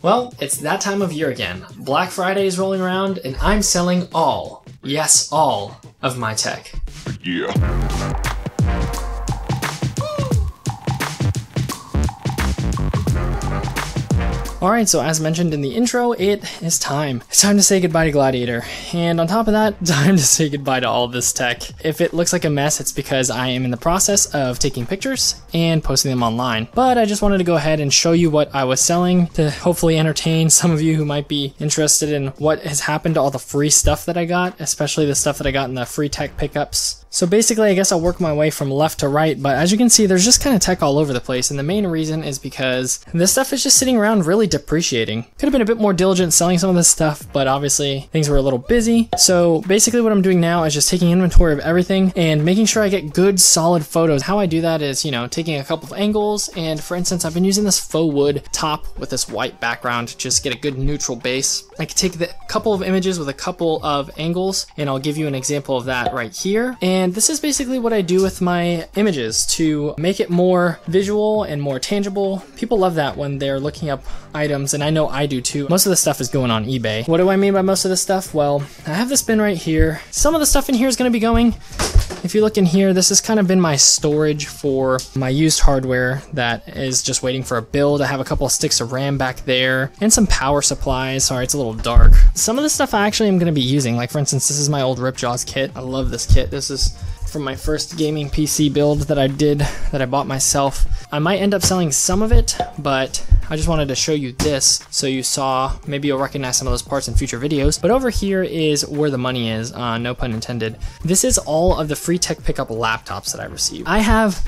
Well, it's that time of year again. Black Friday is rolling around and I'm selling all, yes, all of my tech. Yeah. Alright, so as mentioned in the intro, it is time. It's time to say goodbye to Gladiator. And on top of that, time to say goodbye to all of this tech. If it looks like a mess, it's because I am in the process of taking pictures and posting them online. But I just wanted to go ahead and show you what I was selling to hopefully entertain some of you who might be interested in what has happened to all the free stuff that I got, especially the stuff that I got in the free tech pickups. So basically, I guess I'll work my way from left to right, but as you can see, there's just kind of tech all over the place, and the main reason is because this stuff is just sitting around really depreciating. Could have been a bit more diligent selling some of this stuff, but obviously things were a little busy. So basically what I'm doing now is just taking inventory of everything and making sure I get good solid photos. How I do that is, taking a couple of angles, and for instance, I've been using this faux wood top with this white background to just get a good neutral base. I can take a couple of images with a couple of angles, and I'll give you an example of that right here. And this is basically what I do with my images to make it more visual and more tangible. People love that when they're looking up items, and I know I do too. Most of the stuff is going on eBay. What do I mean by most of this stuff? Well, I have this bin right here. Some of the stuff in here is going to be going. If you look in here, this has kind of been my storage for my used hardware that is just waiting for a build. I have a couple of sticks of RAM back there and some power supplies. Sorry, it's a little dark. Some of the stuff I actually am going to be using, like for instance, this is my old Ripjaws kit. I love this kit. This is from my first gaming PC build that I bought myself. I might end up selling some of it, but I just wanted to show you this so you saw, maybe you'll recognize some of those parts in future videos. But over here is where the money is, no pun intended. This is all of the free tech pickup laptops that I received. I have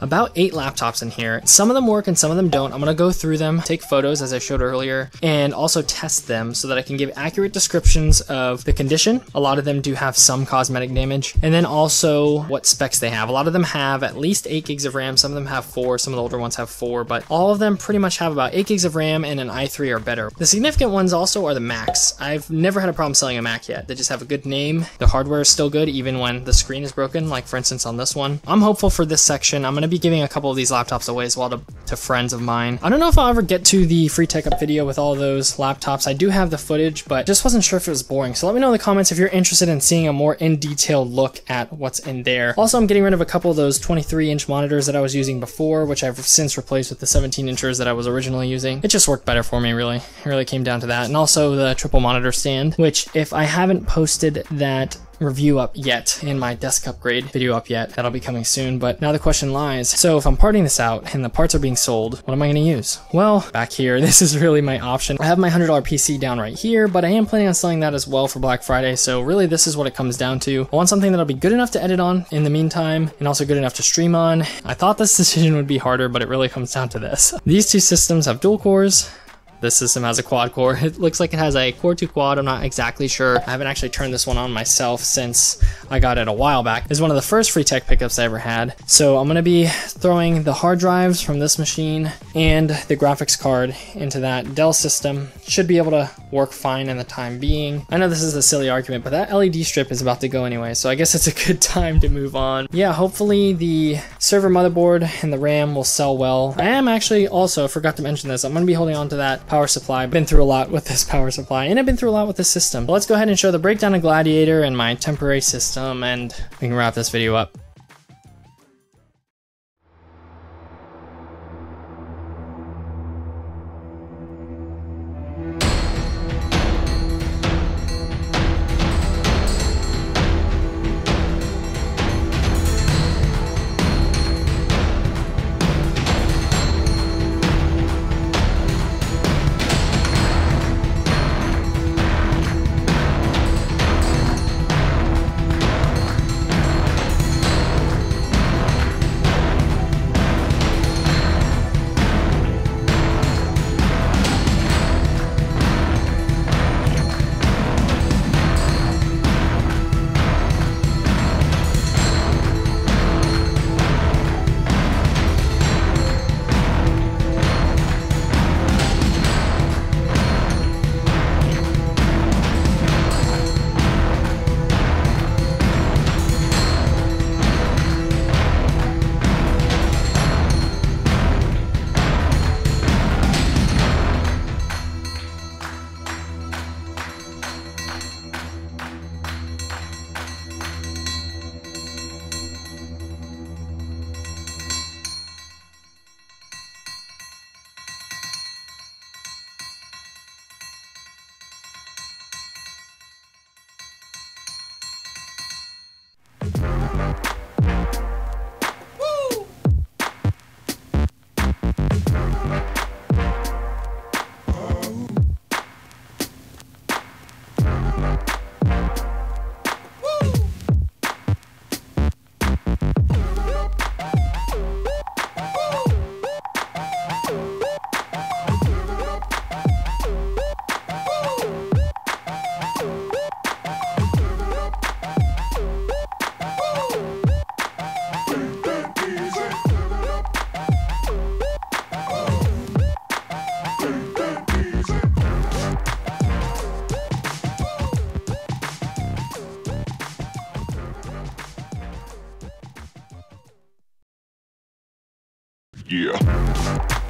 about 8 laptops in here. Some of them work and some of them don't. I'm gonna go through them, take photos as I showed earlier, and also test them so that I can give accurate descriptions of the condition. A lot of them do have some cosmetic damage, and then also what specs they have. A lot of them have at least 8 gigs of RAM, some of them have 4, some of the older ones have 4, but all of them pretty much have about 8 gigs of RAM and an i3 or better. The significant ones also are the Macs. I've never had a problem selling a Mac yet. They just have a good name. The hardware is still good even when the screen is broken, like for instance on this one. I'm hopeful for this section. I'm gonna be giving a couple of these laptops away as well to friends of mine. I don't know if I'll ever get to the free tech up video with all those laptops. I do have the footage, but just wasn't sure if it was boring. So let me know in the comments if you're interested in seeing a more in-detailed look at what's in there. Also, I'm getting rid of a couple of those 23-inch monitors that I was using before, which I've since replaced with the 17-inchers that I was originally using. It just worked better for me, really. It really came down to that. And also the triple monitor stand, which if I haven't posted that review up yet in my desk upgrade video up yet, that'll be coming soon. But now the question lies, so if I'm parting this out and the parts are being sold, what am I going to use? Well, back here, this is really my option. I have my $100 PC down right here, but I am planning on selling that as well for Black Friday. So really this is what it comes down to. I want something that'll be good enough to edit on in the meantime and also good enough to stream on. I thought this decision would be harder, but it really comes down to this. These two systems have dual cores. This system has a quad core. It looks like it has a Core 2 quad. I'm not exactly sure. I haven't actually turned this one on myself since I got it a while back. It's one of the first free tech pickups I ever had. So I'm gonna be throwing the hard drives from this machine and the graphics card into that Dell system. Should be able to work fine in the time being. I know this is a silly argument, but that LED strip is about to go anyway, so I guess it's a good time to move on. Yeah, hopefully the server motherboard and the RAM will sell well. I am actually also, forgot to mention this, I'm gonna be holding on to that power supply. I've been through a lot with this power supply, and I've been through a lot with this system. But let's go ahead and show the breakdown of Gladiator and my temporary system, and we can wrap this video up. Yeah.